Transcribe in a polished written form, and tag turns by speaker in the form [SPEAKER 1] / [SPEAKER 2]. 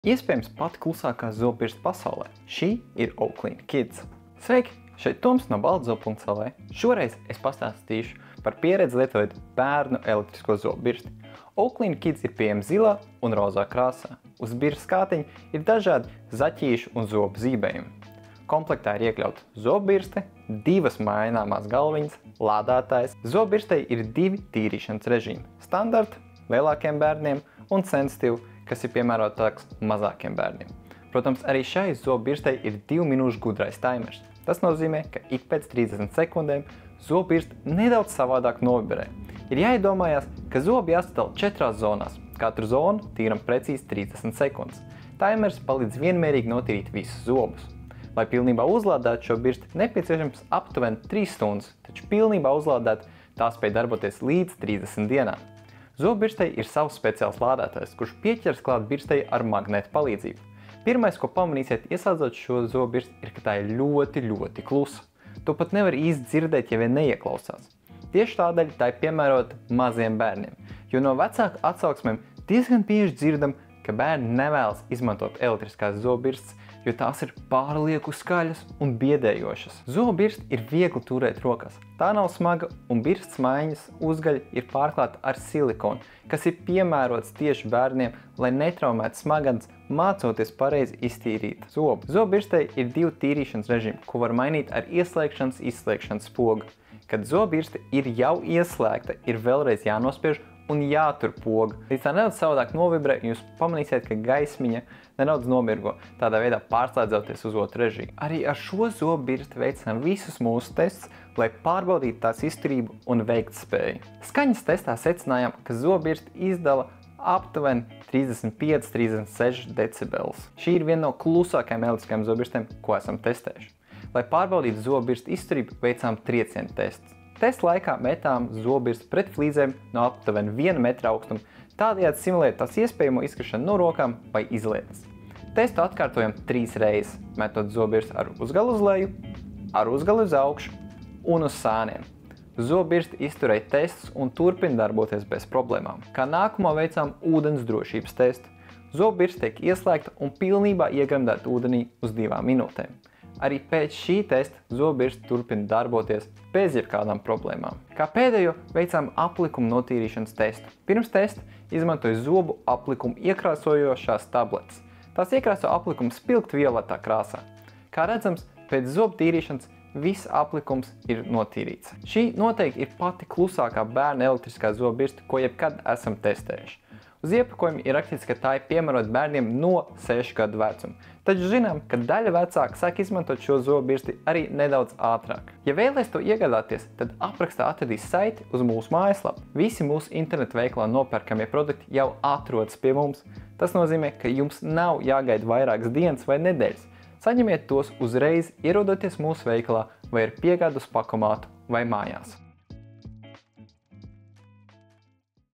[SPEAKER 1] Iespējams pat klusākā zobirsta pasaulē. Šī ir Oaklyn Kids. Sveiki! Šeit Toms no baltzobu.lv. Šoreiz es pastāstīšu par pieredzi lietojot bērnu elektrisko zobirsti. Oaklyn Kids ir pieejama zilā un rozā krāsā. Uz birstas kātiņa ir dažādi zaķīšu un zobu zīmējumi. Komplektā ir iekļauta zobirste, 2 maināmās galviņas, lādētājs. Zobirstei ir 2 tīrīšanas režīmi – standarta lielākiem bērniem un sensitīvu, kas ir piemērotāks mazākiem bērniem. Protams, arī šai zobirstei ir 2 minūšu gudrais taimers. Tas nozīmē, ka ik pēc 30 sekundēm zobirste nedaudz savādāk novibrē. Ir jāiedomājās, ka zobi jāsadala 4 zonās. Katru zonu tīram precīzi 30 sekundes. Taimers palīdz vienmērīgi notīrīt visus zobus. Lai pilnībā uzlādētu šo birsti, nepieciešams aptuveni 3 stundas, taču pilnībā uzlādēt tā spēj darboties līdz 30 dienām. Zobirstei ir savs speciāls lādētājs, kurš pieķers klāt birstei ar magnētu palīdzību. Pirmais, ko pamanīsiet, iesādzot šo zobirsti, ir, ka tā ir ļoti klusa. To pat nevar īsti dzirdēt, ja vien neieklausās. Tieši tādēļ tā ir piemērota maziem bērniem, jo no vecāku atsauksmēm diezgan bieži dzirdam, ka bērni nevēlas izmantot elektriskās zobirstes, jo tās ir pārlieku skaļas un biedējošas. Zobirsti ir viegli turēt rokās. Tā nav smaga un birstas maiņas uzgaļa ir pārklāta ar silikonu, kas ir piemērots tieši bērniem, lai netraumētu smadzenes, mācoties pareizi iztīrīt zobu. Zobirstei ir 2 tīrīšanas režīmi, ko var mainīt ar ieslēgšanas izslēgšanas pogu. Kad zobirste ir jau ieslēgta, ir vēlreiz jānospiež un jātur poga. Līdz tā nedaudz savādāk novibrē, jūs pamanīsiet, ka gaismiņa nedaudz nomirgo, tādā veidā pārslēdzoties uz otru režīmu. Arī ar šo zobirsti veicam visus mūsu testus, lai pārbaudītu tās izturību un veiktspēju. Skaņas testā secinājām, ka zobirsti izdala aptuveni 35–36 decibelus. Šī ir viena no klusākajām elektriskajām zobirstēm, ko esam testējuši. Lai pārbaudītu zobirstu izturību, veicām triecienu testus. Testa laikā metām zobirsti pret flīzēm no aptuveni 1 metra augstuma, tādējādi simulēt tās iespējamo izkrišanu no rokām vai izlietas. Testu atkārtojam 3 reizes, metot zobirsti ar uzgalu uz leju, ar uzgalu uz augšu un uz sāniem. Zobirsti izturēja testus un turpina darboties bez problēmām. Kā nākamo veicām ūdens drošības testu. Zobirsti tiek ieslēgta un pilnībā iegremdēta ūdenī uz 2 minūtēm. Arī pēc šī testa zobirsti turpina darboties bez jebkādām problēmām. Kā pēdējo veicām aplikumu notīrīšanas testu. Pirms testa izmantoja zobu aplikumu iekrāsojošās tabletes. Tās iekrāso aplikumu spilgt violetā krāsā. Kā redzams, pēc zobu tīrīšanas viss aplikums ir notīrīts. Šī noteikti ir pati klusākā bērna elektriskā zobirste, ko jebkad esam testējuši. Uz iepakojuma ir rakstīts, ka tā ir piemērota bērniem no 6 gadu vecuma. Taču zinām, ka daļa vecāku sāk izmantot šo zobirsti arī nedaudz ātrāk. Ja vēlaties to iegādāties, tad aprakstā atradīs saiti uz mūsu mājaslapu. Visi mūsu internetu veikalā nopērkamie produkti jau atrodas pie mums. Tas nozīmē, ka jums nav jāgaida vairākas dienas vai nedēļas. Saņemiet tos uzreiz, ierodoties mūsu veikalā vai ar piegādu uz pakomātu vai mājās.